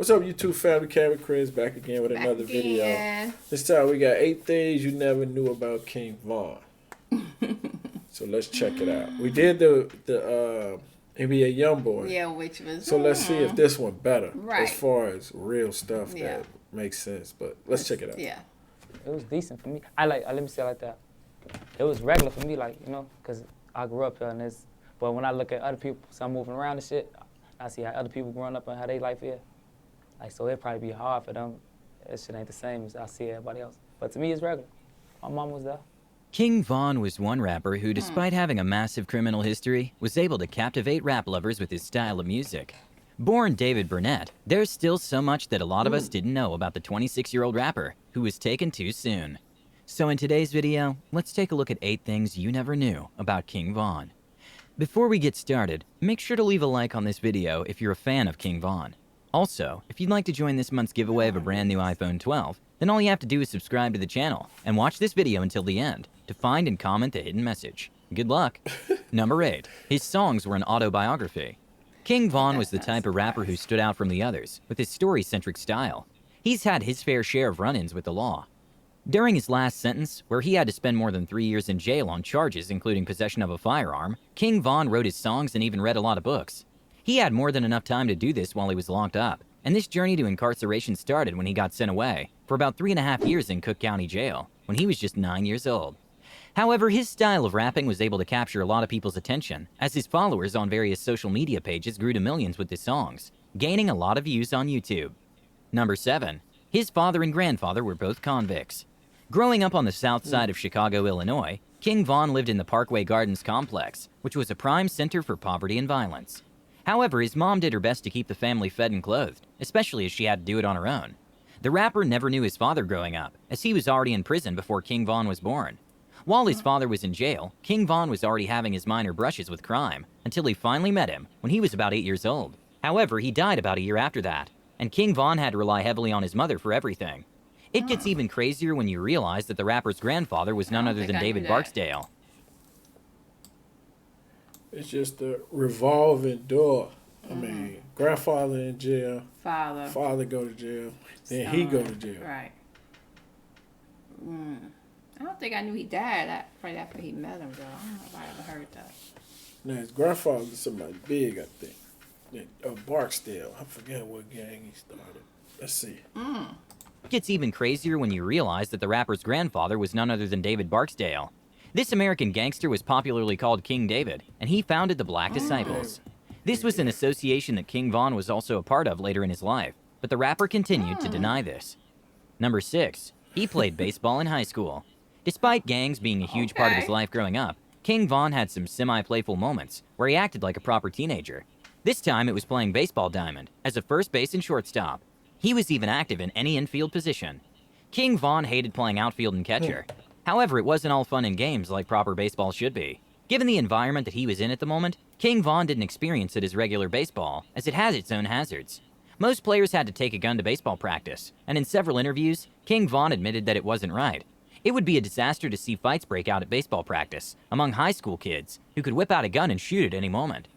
What's up, YouTube family? Kevin Chris back again with another video. This time we got 8 things you never knew about King Von. So let's check it out. We did the NBA YoungBoy. Yeah, which was. So let's see if this one better Right. as far as real stuff that makes sense. But let's check it out. Yeah. It was decent for me. Let me say it like that. It was regular for me, like, you know, because I grew up here and this. But when I look at other people, so I'm moving around and shit, I see how other people growing up and how their life is. Like, so it'd probably be hard for them. That shit ain't the same as I see everybody else. But to me, it's regular. My mom was there. King Von was one rapper who, despite having a massive criminal history, was able to captivate rap lovers with his style of music. Born David Burnett, there's still so much that a lot of us didn't know about the 26-year-old rapper who was taken too soon. So in today's video, let's take a look at 8 things you never knew about King Von. Before we get started, make sure to leave a like on this video if you're a fan of King Von. Also, if you'd like to join this month's giveaway of a brand new iPhone 12, then all you have to do is subscribe to the channel and watch this video until the end to find and comment the hidden message. Good luck. Number 8. His songs were an autobiography. King Von was the type of rapper who stood out from the others with his story-centric style. He's had his fair share of run-ins with the law. During his last sentence, where he had to spend more than 3 years in jail on charges including possession of a firearm, King Von wrote his songs and even read a lot of books. He had more than enough time to do this while he was locked up, and this journey to incarceration started when he got sent away for about 3.5 years in Cook County Jail, when he was just 9 years old. However, his style of rapping was able to capture a lot of people's attention, as his followers on various social media pages grew to millions with his songs, gaining a lot of views on YouTube. Number 7. His father and grandfather were both convicts. Growing up on the south side of Chicago, Illinois, King Von lived in the Parkway Gardens complex, which was a prime center for poverty and violence. However, his mom did her best to keep the family fed and clothed, especially as she had to do it on her own. The rapper never knew his father growing up, as he was already in prison before King Von was born. While his father was in jail, King Von was already having his minor brushes with crime, until he finally met him when he was about 8 years old. However, he died about a year after that, and King Von had to rely heavily on his mother for everything. It gets even crazier when you realize that the rapper's grandfather was none other than David Barksdale. It's just a revolving door. I mean, grandfather in jail, father go to jail, then he go to jail. Right. I don't think I knew he died right after he met him, though. I don't know if I ever heard that. Now, his grandfather was somebody big, I think. Barksdale. I forget what gang he started. Let's see. It gets even crazier when you realize that the rapper's grandfather was none other than David Barksdale. This American gangster was popularly called King David, and he founded the Black Disciples. This was an association that King Von was also a part of later in his life, but the rapper continued to deny this. Number 6. He played baseball in high school. Despite gangs being a huge part of his life growing up, King Von had some semi-playful moments where he acted like a proper teenager. This time it was playing baseball diamond as a first base and shortstop. He was even active in any infield position. King Von hated playing outfield and catcher. However, it wasn't all fun and games like proper baseball should be. Given the environment that he was in at the moment, King Von didn't experience it as regular baseball, as it has its own hazards. Most players had to take a gun to baseball practice, and in several interviews, King Von admitted that it wasn't right. It would be a disaster to see fights break out at baseball practice among high school kids who could whip out a gun and shoot at any moment.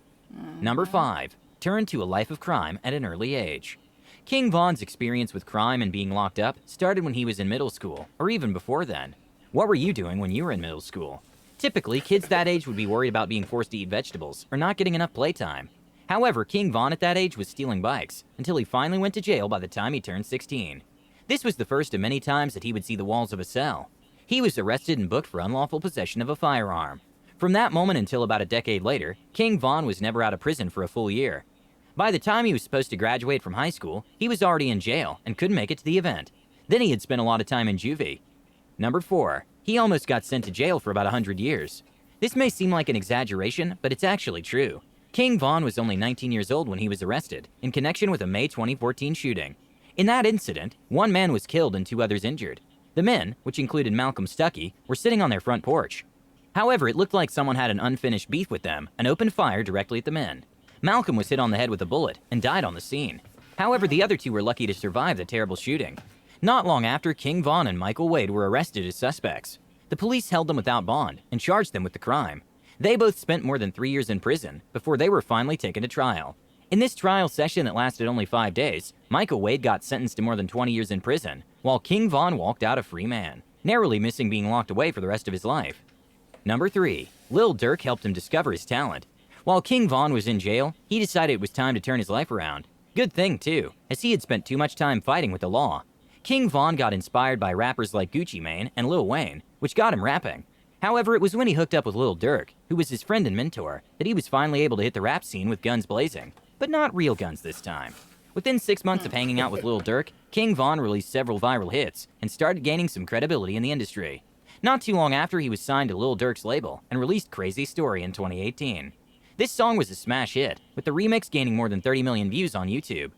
Number 5. Turned to a life of crime at an early age. King Von's experience with crime and being locked up started when he was in middle school, or even before then. What were you doing when you were in middle school? Typically, kids that age would be worried about being forced to eat vegetables or not getting enough playtime. However, King Von at that age was stealing bikes until he finally went to jail by the time he turned 16. This was the first of many times that he would see the walls of a cell. He was arrested and booked for unlawful possession of a firearm. From that moment until about a decade later, King Von was never out of prison for a full year. By the time he was supposed to graduate from high school, he was already in jail and couldn't make it to the event. Then he had spent a lot of time in juvie. Number 4. He almost got sent to jail for about 100 years. This may seem like an exaggeration, but it's actually true. King Von was only 19 years old when he was arrested, in connection with a May 2014 shooting. In that incident, 1 man was killed and 2 others injured. The men, which included Malcolm Stuckey, were sitting on their front porch. However, it looked like someone had an unfinished beef with them and opened fire directly at the men. Malcolm was hit on the head with a bullet and died on the scene. However, the other 2 were lucky to survive the terrible shooting. Not long after, King Von and Michael Wade were arrested as suspects. The police held them without bond and charged them with the crime. They both spent more than 3 years in prison before they were finally taken to trial. In this trial session that lasted only 5 days, Michael Wade got sentenced to more than 20 years in prison, while King Von walked out a free man, narrowly missing being locked away for the rest of his life. Number 3. Lil Durk helped him discover his talent. While King Von was in jail, he decided it was time to turn his life around. Good thing, too, as he had spent too much time fighting with the law. King Von got inspired by rappers like Gucci Mane and Lil Wayne, which got him rapping. However, it was when he hooked up with Lil Durk, who was his friend and mentor, that he was finally able to hit the rap scene with guns blazing. But not real guns this time. Within 6 months of hanging out with Lil Durk, King Von released several viral hits and started gaining some credibility in the industry. Not too long after, he was signed to Lil Durk's label and released Crazy Story in 2018. This song was a smash hit, with the remix gaining more than 30 million views on YouTube.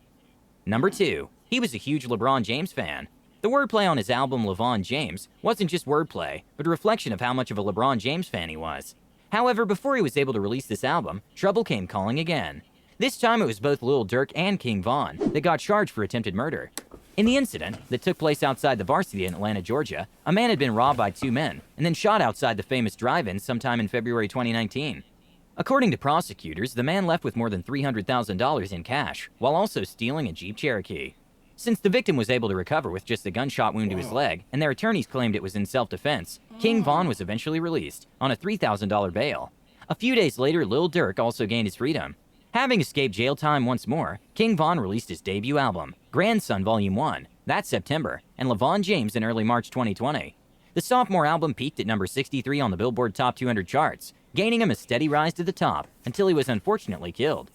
Number 2. He was a huge LeBron James fan. The wordplay on his album LeBron James wasn't just wordplay, but a reflection of how much of a LeBron James fan he was. However, before he was able to release this album, trouble came calling again. This time it was both Lil Durk and King Von that got charged for attempted murder. In the incident that took place outside the Varsity in Atlanta, Georgia, a man had been robbed by 2 men and then shot outside the famous drive-in sometime in February 2019. According to prosecutors, the man left with more than $300,000 in cash, while also stealing a Jeep Cherokee. Since the victim was able to recover with just a gunshot wound to his leg, and their attorneys claimed it was in self-defense, King Von was eventually released on a $3,000 bail. A few days later, Lil Durk also gained his freedom. Having escaped jail time once more, King Von released his debut album, Grandson Volume 1, that September, and LeBron James in early March 2020. The sophomore album peaked at number 63 on the Billboard Top 200 charts, gaining him a steady rise to the top until he was unfortunately killed.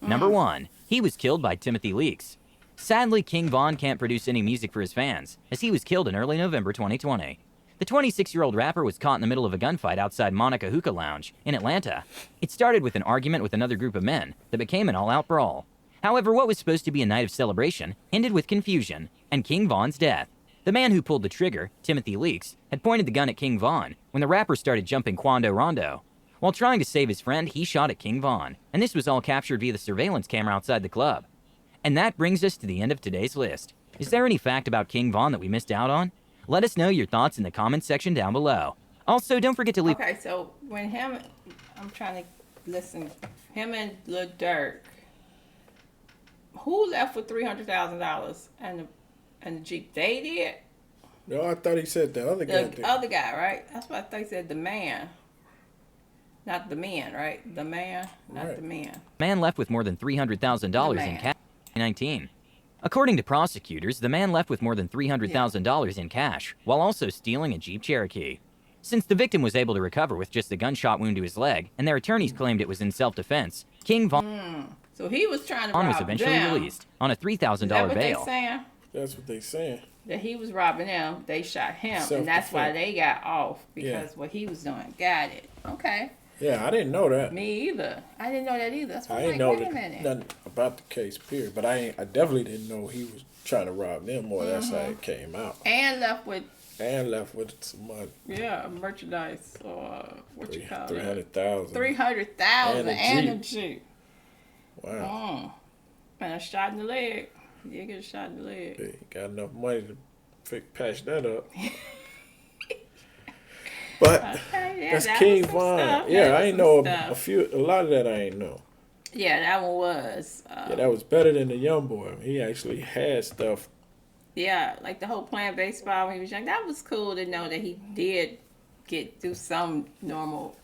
Number 1. He was killed by Timothy Leaks. Sadly, King Von can't produce any music for his fans, as he was killed in early November 2020. The 26-year-old rapper was caught in the middle of a gunfight outside Monica Hookah Lounge in Atlanta. It started with an argument with another group of men that became an all-out brawl. However, what was supposed to be a night of celebration ended with confusion and King Von's death. The man who pulled the trigger, Timothy Leaks, had pointed the gun at King Von when the rapper started jumping Quando Rondo. While trying to save his friend, he shot at King Von, and this was all captured via the surveillance camera outside the club. And that brings us to the end of today's list. Is there any fact about King Von that we missed out on? Let us know your thoughts in the comments section down below. Also, don't forget to leave... Okay, so when I'm trying to listen, him and Lil Durk, who left with $300,000 and the Jeep? They did? No, I thought he said the other guy did. The other guy, right? That's what I thought he said, the man. Not the man, right? The man, not right. The man. Man left with more than $300,000 in cash in 2019. According to prosecutors, the man left with more than $300,000 in cash, while also stealing a Jeep Cherokee. Since the victim was able to recover with just a gunshot wound to his leg, and their attorneys claimed it was in self-defense, King Von So he was trying to rob was eventually them. Released on a $3,000 bail. They saying? That's what they saying. That he was robbing them, they shot him, and that's why they got off, because what he was doing. Got it. Okay. Yeah, I didn't know that. Me either. I didn't know that either. That's why I didn't know nothing about the case, period. But I definitely didn't know he was trying to rob them, or that's how it came out. And left with some money. Yeah, merchandise, or what you call it? $300,000. $300,000 and a Jeep. Wow. And a shot in the leg. You get a shot in the leg. He got enough money to patch that up. But that's King Von. Yeah, I ain't know a lot of that. I ain't know. Yeah, that one was. That was better than the young boy. He actually had stuff. Yeah, like the whole playing baseball when he was young. That was cool to know that he did do some normal.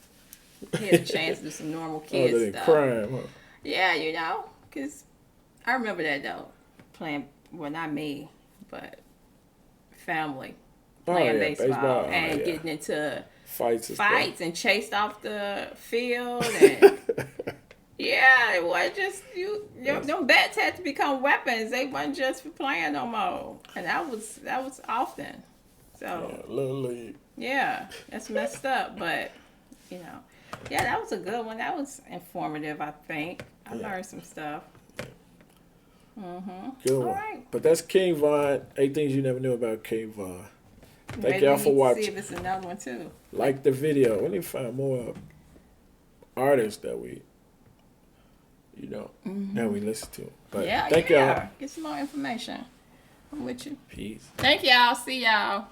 He had a chance to do some normal kid Other than crime, huh? Yeah, because I remember that though. Playing, well, not me, but family. Playing baseball and getting into fights and chased off the field. And yeah, it was just them bats had to become weapons. They wasn't just for playing no more. And that was often. So Little League. Yeah, that's messed up, but that was a good one. That was informative, I think. I learned some stuff. Good one. Right. But that's King Von. 8 things you never knew about King Von. Thank y'all for watching. See if it's another one too. Like the video. We need to find more artists that we, that we listen to. But thank y'all. Get some more information. I'm with you. Peace. Thank y'all. See y'all.